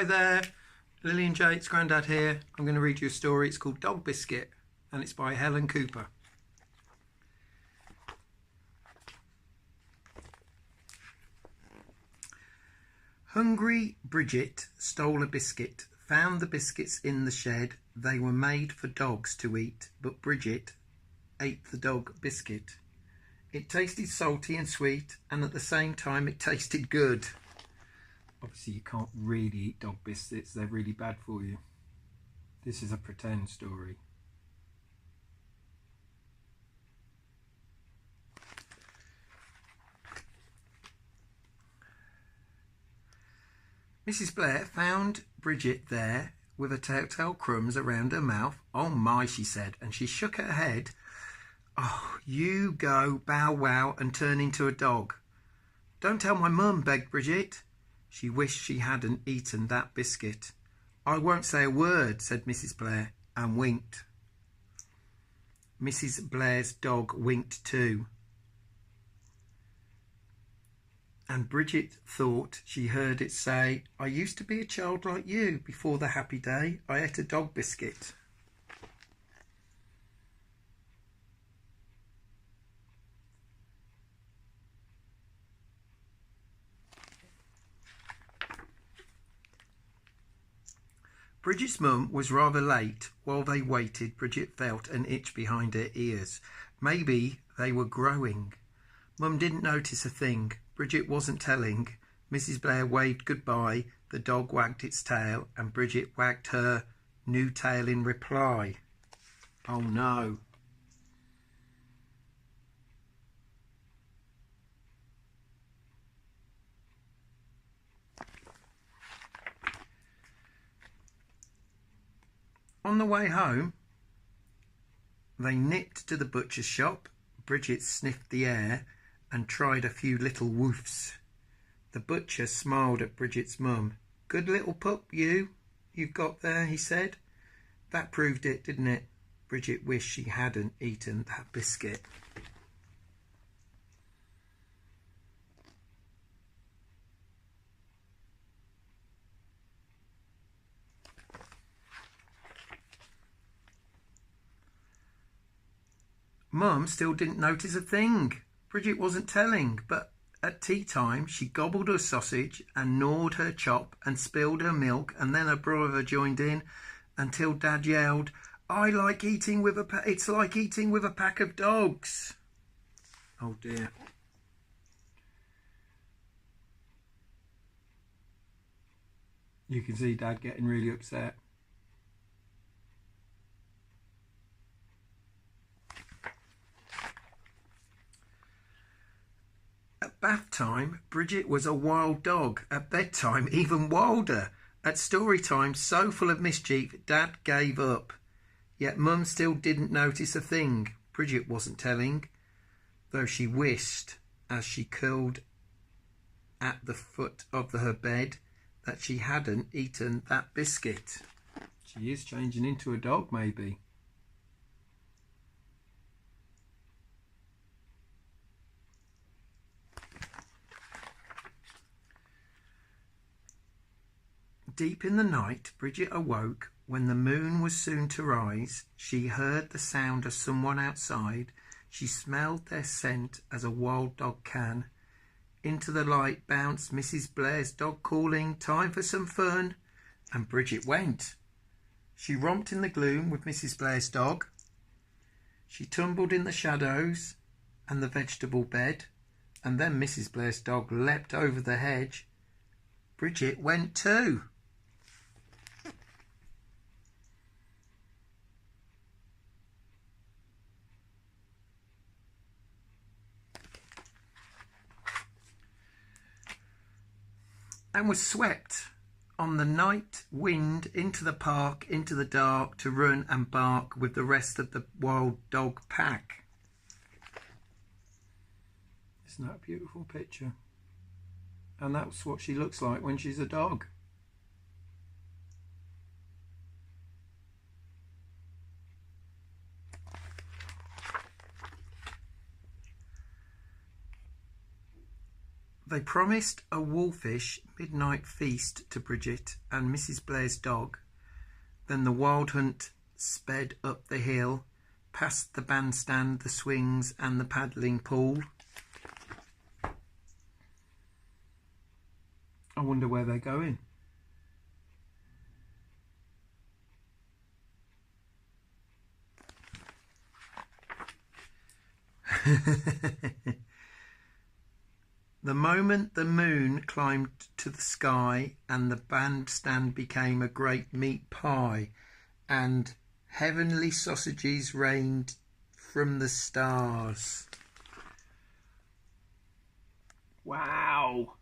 Hi there, Lily and Jake's Grandad here. I'm going to read you a story. It's called Dog Biscuit and it's by Helen Cooper. Hungry Bridget stole a biscuit, found the biscuits in the shed. They were made for dogs to eat, but Bridget ate the dog biscuit. It tasted salty and sweet, and at the same time it tasted good. Obviously you can't really eat dog biscuits, they're really bad for you. This is a pretend story. Mrs. Blair found Bridget there with a telltale crumbs around her mouth. Oh my, she said, and she shook her head. Oh, you go bow wow and turn into a dog. Don't tell my mum, begged Bridget. She wished she hadn't eaten that biscuit. I won't say a word, said Mrs. Blair, and winked. Mrs. Blair's dog winked too. And Bridget thought she heard it say, I used to be a child like you before the happy day. I ate a dog biscuit. Bridget's mum was rather late. While they waited, Bridget felt an itch behind her ears. Maybe they were growing. Mum didn't notice a thing. Bridget wasn't telling. Mrs. Blair waved goodbye. The dog wagged its tail, and Bridget wagged her new tail in reply. Oh no. On the way home, they nipped to the butcher's shop. Bridget sniffed the air and tried a few little woofs. The butcher smiled at Bridget's mum. Good little pup you've got there, he said. That proved it, didn't it? Bridget wished she hadn't eaten that biscuit. Mum still didn't notice a thing. Bridget wasn't telling, but at tea time she gobbled her sausage and gnawed her chop and spilled her milk, and then her brother joined in until Dad yelled, it's like eating with a pack of dogs. Oh dear. You can see Dad getting really upset. At bath time, Bridget was a wild dog. At bedtime, even wilder. At story time, so full of mischief, Dad gave up. Yet Mum still didn't notice a thing. Bridget wasn't telling, though she wished, as she curled at the foot of her bed, that she hadn't eaten that biscuit. She is changing into a dog, maybe. Deep in the night, Bridget awoke. When the moon was soon to rise, she heard the sound of someone outside. She smelled their scent as a wild dog can. Into the light bounced Mrs. Blair's dog, calling, time for some fun. And Bridget went. She romped in the gloom with Mrs. Blair's dog. She tumbled in the shadows and the vegetable bed. And then Mrs. Blair's dog leapt over the hedge. Bridget went too. And was swept on the night wind into the park, into the dark, to run and bark with the rest of the wild dog pack. Isn't that a beautiful picture? And that's what she looks like when she's a dog. They promised a wolfish midnight feast to Bridget and Mrs. Blair's dog. Then the wild hunt sped up the hill, past the bandstand, the swings and the paddling pool. I wonder where they're going. The moment the moon climbed to the sky and the bandstand became a great meat pie, and heavenly sausages rained from the stars. Wow!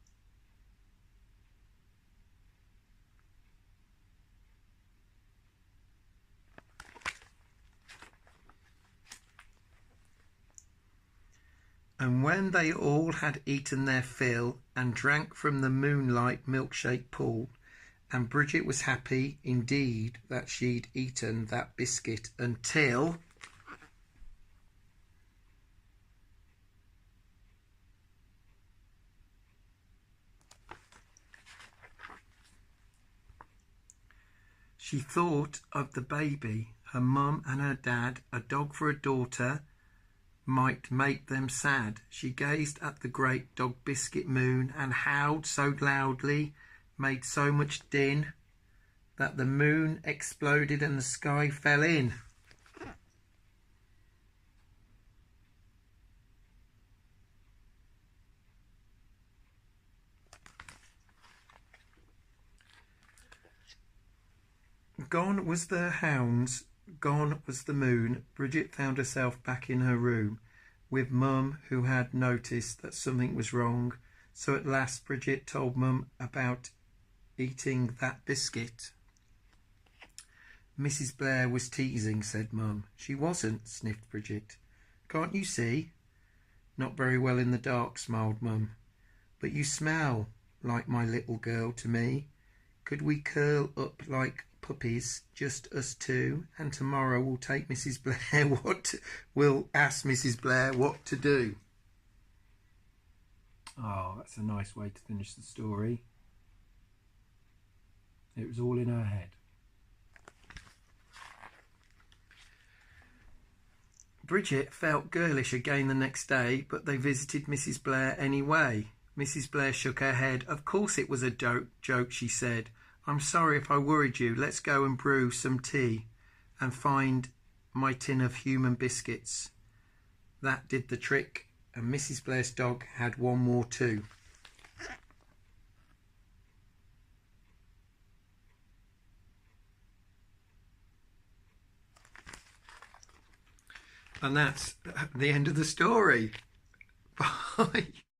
And when they all had eaten their fill and drank from the moonlight milkshake pool, and Bridget was happy indeed that she'd eaten that biscuit until... she thought of the baby, her mum and her dad, a dog for a daughter might make them sad. She gazed at the great dog biscuit moon and howled so loudly, made so much din, that the moon exploded and the sky fell in. Gone was the hounds, gone was the moon. Bridget found herself back in her room with Mum, who had noticed that something was wrong. So at last Bridget told Mum about eating that biscuit. Mrs. Blair was teasing, said Mum. She wasn't, sniffed Bridget. Can't you see? Not very well in the dark, smiled Mum. But you smell like my little girl to me. Could we curl up like puppies, just us two, and tomorrow we'll take Mrs. Blair we'll ask Mrs. Blair what to do. Oh, that's a nice way to finish the story. It was all in her head. Bridget felt girlish again the next day, but they visited Mrs. Blair anyway. Mrs. Blair shook her head. Of course it was a joke, she said. I'm sorry if I worried you. Let's go and brew some tea and find my tin of human biscuits. That did the trick, and Mrs. Blair's dog had one more too. And that's the end of the story. Bye.